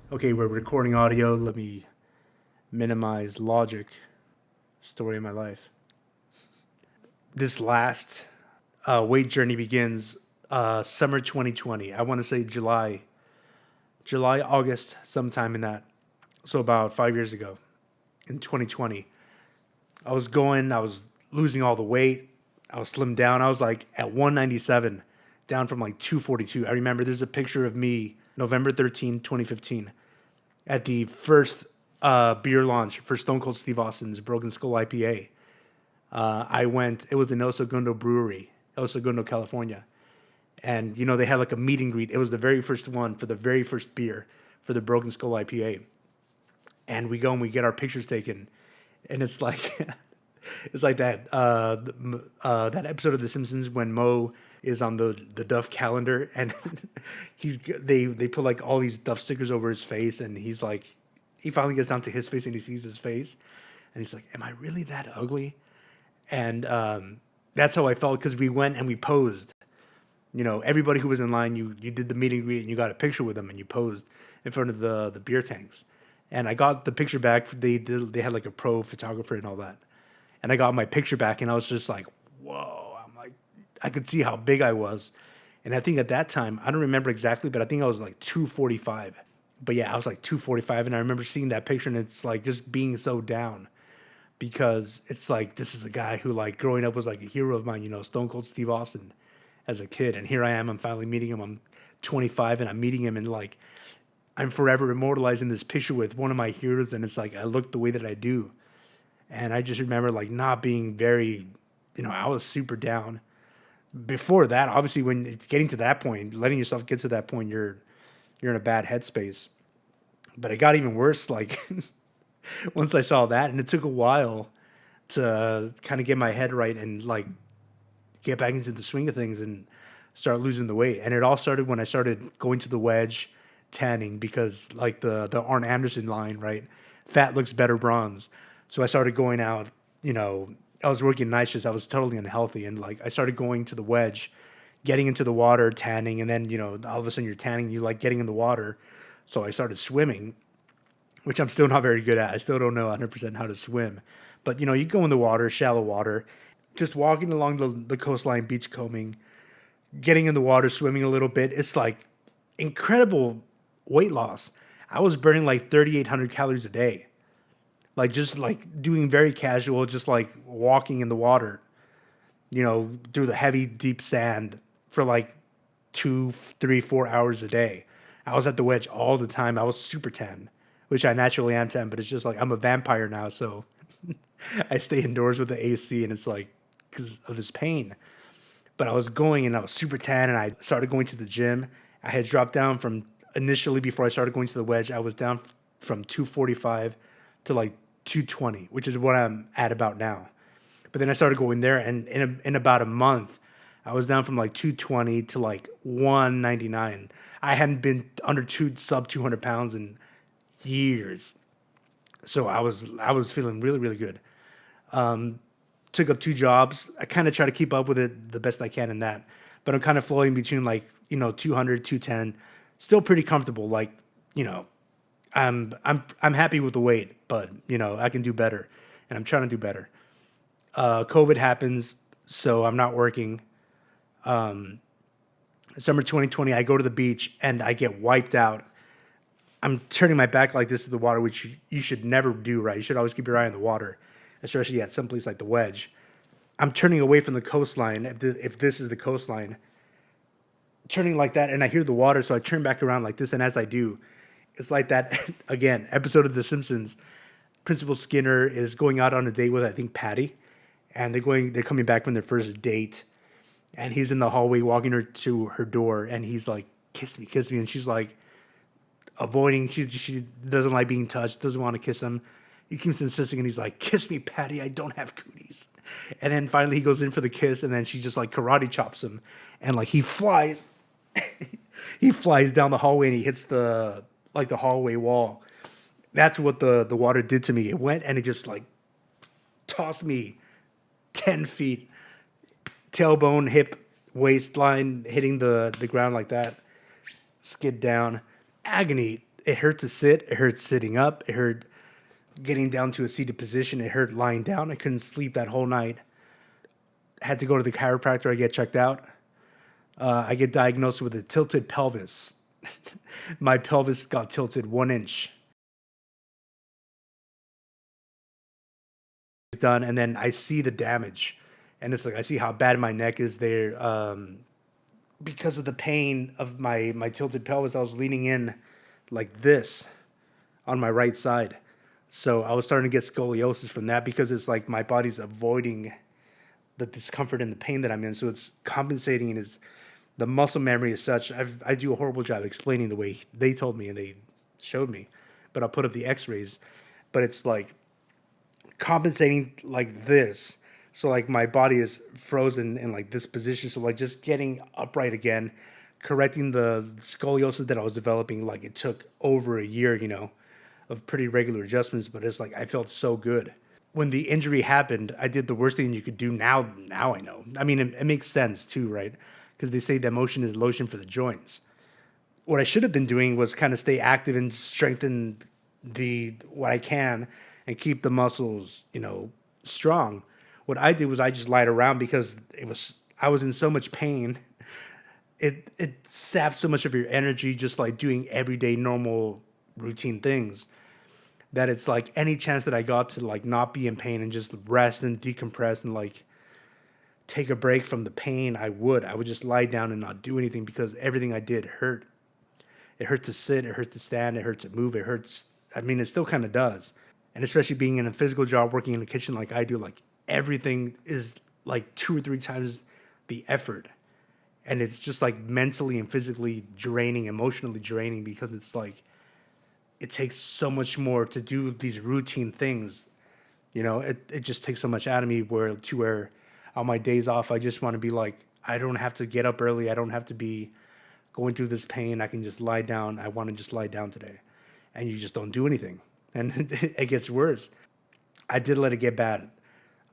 Okay, we're recording audio. Let me minimize logic. Story of my life. This last weight journey begins summer 2020. I want to say July, August, sometime in that. So about 5 years ago, in 2020, I was losing all the weight. I was slimmed down. I was like at 197, down from like 242. I remember there's a picture of me, November 2015, at the first beer launch for Stone Cold Steve Austin's Broken Skull IPA. I went. It was in El Segundo Brewery, El Segundo, California, and they had like a meet and greet. It was the very first one for the very first beer for the Broken Skull IPA, and we go and we get our pictures taken, and it's like it's like that episode of The Simpsons when Moe is on the Duff calendar and they put like all these Duff stickers over his face, and he's like, he finally gets down to his face and he sees his face, and he's like, "Am I really that ugly?" And that's how I felt because we went and we posed. Everybody who was in line, you did the meet and greet and you got a picture with them and you posed in front of the beer tanks. And I got the picture back. They had like a pro photographer and all that. And I got my picture back and I was just like, whoa. I'm like, I could see how big I was. And I think at that time, I don't remember exactly, but I think I was like 245. But yeah, I was like 245, and I remember seeing that picture and it's like just being so down because it's like this is a guy who like growing up was like a hero of mine, Stone Cold Steve Austin as a kid, and here I am, I'm finally meeting him. I'm 25 and I'm meeting him, and like I'm forever immortalized in this picture with one of my heroes, and it's like I look the way that I do, and I just remember like not being very, I was super down. Before that, obviously, when it's getting to that point, letting yourself get to that point, you're in a bad headspace. But it got even worse. Like once I saw that, and it took a while to kind of get my head right and like get back into the swing of things and start losing the weight. And it all started when I started going to the wedge tanning because like the Arn Anderson line, right? Fat looks better bronze. So I started going out, I was working night shifts. I was totally unhealthy. And like I started going to the wedge, getting into the water, tanning. And then, all of a sudden you're tanning, you like getting in the water. So I started swimming, which I'm still not very good at. I still don't know 100% how to swim. But, you go in the water, shallow water, just walking along the coastline, beach combing, getting in the water, swimming a little bit. It's like incredible weight loss. I was burning like 3,800 calories a day. Like just like doing very casual, just like walking in the water, through the heavy, deep sand for like 2, 3, 4 hours a day. I was at the wedge all the time. I was super tan, which I naturally am tan, but it's just like I'm a vampire now. So I stay indoors with the AC, and it's like because of this pain. But I was going and I was super tan, and I started going to the gym. I had dropped down from initially before I started going to the wedge, I was down from 245 to like 220, which is what I'm at about now. But then I started going there, and in about a month, I was down from like 220 to like 199. I hadn't been under sub 200 pounds in years, so I was feeling really really good. Took up two jobs. I kind of try to keep up with it the best I can in that, but I'm kind of floating between like 200, 210, still pretty comfortable. Like you know, I'm happy with the weight, but I can do better, and I'm trying to do better. COVID happens, so I'm not working. Summer 2020, I go to the beach and I get wiped out. I'm turning my back like this to the water, which you should never do, right? You should always keep your eye on the water, especially at some place like the wedge. I'm turning away from the coastline. If this is the coastline, turning like that, and I hear the water, so I turn back around like this. And as I do, it's like that again episode of The Simpsons. Principal Skinner is going out on a date with I think Patty, and they're coming back from their first date, and he's in the hallway walking her to her door, and he's like, kiss me," and she's like avoiding. She doesn't like being touched, doesn't want to kiss him. He keeps insisting, and he's like, "Kiss me, Patty. I don't have cooties." And then finally he goes in for the kiss, and then she just like karate chops him, and like he flies, he flies down the hallway, and he hits the hallway wall. That's what the water did to me. It went and it just like tossed me 10 feet, tailbone, hip, waistline hitting the ground like that, skid down, agony. It hurt to sit. It hurt sitting up. It hurt getting down to a seated position. It hurt lying down. I couldn't sleep that whole night. Had to go to the chiropractor. I get checked out. I get diagnosed with a tilted pelvis. My pelvis got tilted 1 inch. Done, and then I see the damage, and it's like I see how bad my neck is there. Because of the pain of my tilted pelvis, I was leaning in like this on my right side. So I was starting to get scoliosis from that because it's like my body's avoiding the discomfort and the pain that I'm in. So it's compensating, and is the muscle memory is such. I do a horrible job explaining the way they told me and they showed me, but I'll put up the X-rays. But it's like compensating like this. So like my body is frozen in like this position. So like just getting upright again, correcting the scoliosis that I was developing. Like it took over a year, of pretty regular adjustments, but it's like I felt so good. When the injury happened, I did the worst thing you could do. Now I know. I mean, it makes sense too, right? Because they say that motion is lotion for the joints. What I should have been doing was kind of stay active and strengthen what I can and keep the muscles, strong. What I did was I just lied around because I was in so much pain. It saps so much of your energy just like doing everyday normal routine things, that it's like any chance that I got to like not be in pain and just rest and decompress and like take a break from the pain, I would just lie down and not do anything because everything I did hurt. It hurt to sit, it hurt to stand, it hurt to move, it hurts. I mean, it still kind of does. And especially being in a physical job, working in the kitchen like I do, like everything is like 2 or 3 times the effort. And it's just like mentally and physically draining, emotionally draining, because it's like it takes so much more to do these routine things. It just takes so much out of me where on my days off, I just want to be like, I don't have to get up early. I don't have to be going through this pain. I can just lie down. I want to just lie down today. And you just don't do anything. And it gets worse. I did let it get bad.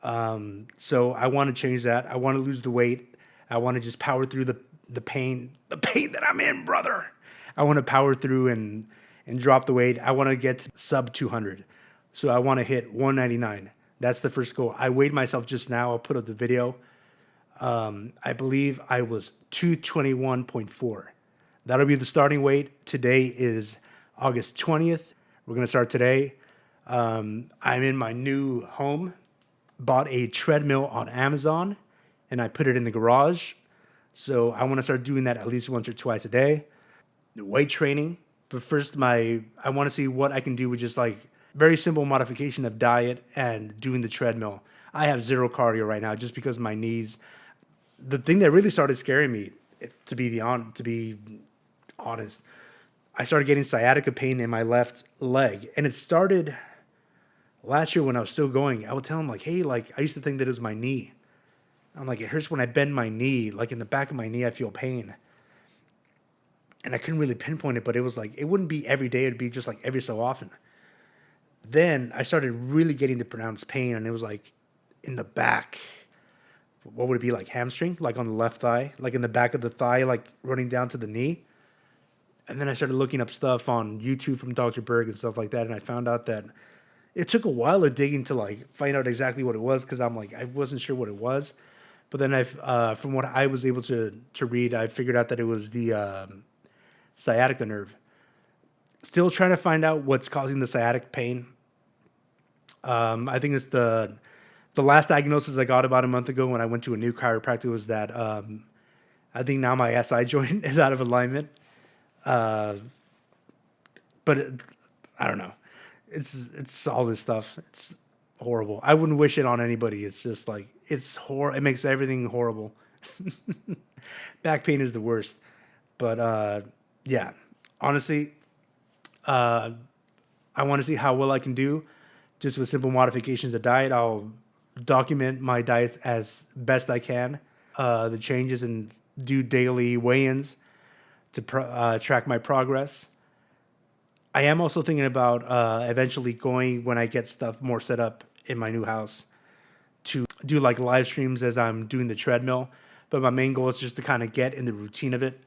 So I want to change that. I want to lose the weight. I want to just power through the pain that I'm in, brother. I want to power through and drop the weight. I want to get to sub 200. So I want to hit 199. That's the first goal. I weighed myself just now. I'll put up the video. I believe I was 221.4. That'll be the starting weight. Today is August 20th. We're going to start today. I'm in my new home. Bought a treadmill on Amazon, and I put it in the garage. So I want to start doing that at least once or twice a day. Weight training. But first, I want to see what I can do with just like very simple modification of diet and doing the treadmill. I have zero cardio right now just because my knees. The thing that really started scaring me, to be honest, I started getting sciatica pain in my left leg, and it started last year when I was still going. I would tell him like, hey, like I used to think that it was my knee. I'm like, it hurts when I bend my knee, like in the back of my knee, I feel pain. And I couldn't really pinpoint it, but it was like, it wouldn't be every day. It'd be just like every so often. Then I started really getting the pronounced pain, and it was like in the back. What would it be, like hamstring? Like on the left thigh? Like in the back of the thigh, like running down to the knee? And then I started looking up stuff on YouTube from Dr. Berg and stuff like that, and I found out that it took a while of digging to like find out exactly what it was, because I'm like, I wasn't sure what it was. But then from what I was able to read, I figured out that it was the sciatica nerve. Still trying to find out what's causing the sciatic pain. I think it's the last diagnosis I got about a month ago when I went to a new chiropractor was that I think now my SI joint is out of alignment. But I don't know. It's all this stuff. It's horrible. I wouldn't wish it on anybody. It's just like it makes everything horrible. Back pain is the worst. But yeah, honestly, I want to see how well I can do just with simple modifications to diet. I'll document my diets as best I can, the changes, and do daily weigh-ins to track my progress. I am also thinking about eventually going, when I get stuff more set up in my new house, to do like live streams as I'm doing the treadmill. But my main goal is just to kind of get in the routine of it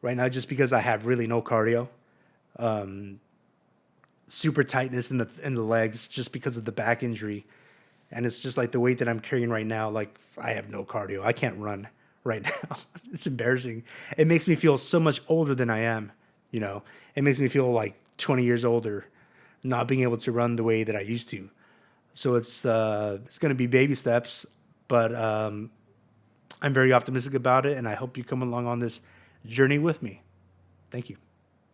right now, just because I have really no cardio. super tightness in the legs just because of the back injury. And it's just like the weight that I'm carrying right now. Like I have no cardio. I can't run right now. It's embarrassing. It makes me feel so much older than I am. You know, it makes me feel like 20 years older, not being able to run the way that I used to. So it's going to be baby steps, but I'm very optimistic about it, and I hope you come along on this journey with me. Thank you.